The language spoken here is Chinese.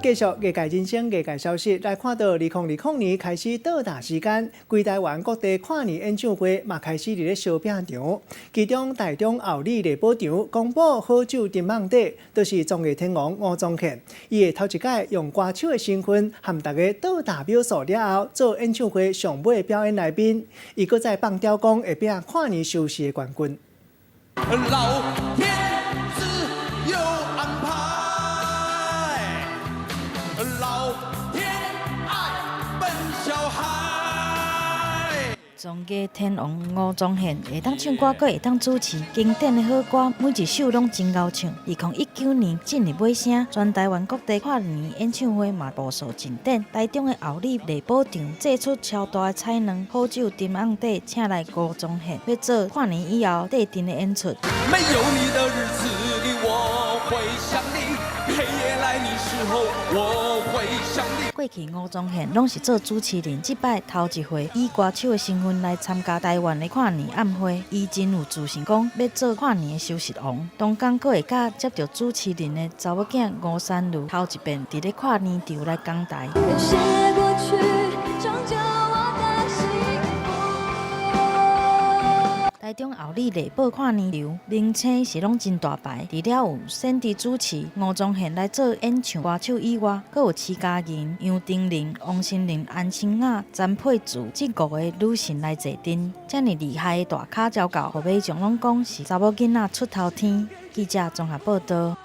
继续业界人生业界消息，来看到2020年开始倒大时间，规台湾各地跨年演唱会嘛开始伫咧烧饼场。其中台中后里礼宝场公布好酒珍谚底，就是综艺天王吴宗宪。伊会头一届用歌手的身份，和大家倒大秒数了后，做演唱会上尾表演来宾。伊搁再放刁讲会拼跨年收视的冠军。老天自有安排，老天爱笨小孩。综艺天王吴宗宪会当唱歌，阁会当主持，经典的好歌每一首拢真够唱。2019年进入尾声，全台湾各地跨年演唱会嘛步数进展。台中的后里礼宝场祭出超大的彩蛋，好酒珍谚底请来吴宗宪，要做跨年以后特定的演出。没有你的日子里，我会想你；黑夜来临时候，我会想你。过去吴宗宪拢是做主持人，这摆头一回以歌手的身份来参加台湾的跨年晚会，伊真有自信讲要做跨年的收视王。当天阁会甲接到主持人的查某囝吴珊如头一遍伫咧跨年场来讲台。感谢过去成就我的幸福。台中后里礼宝跨年场名称是拢真大牌，除了有先伫主持吴宗宪来做演唱歌手以外，阁有徐佳莹、杨丞琳、王心凌、安青雅、詹佩慈这5个女神来坐阵。遮尔厉害的大咖交教，互迷众拢讲是查某囡仔出头天。记者综合报道。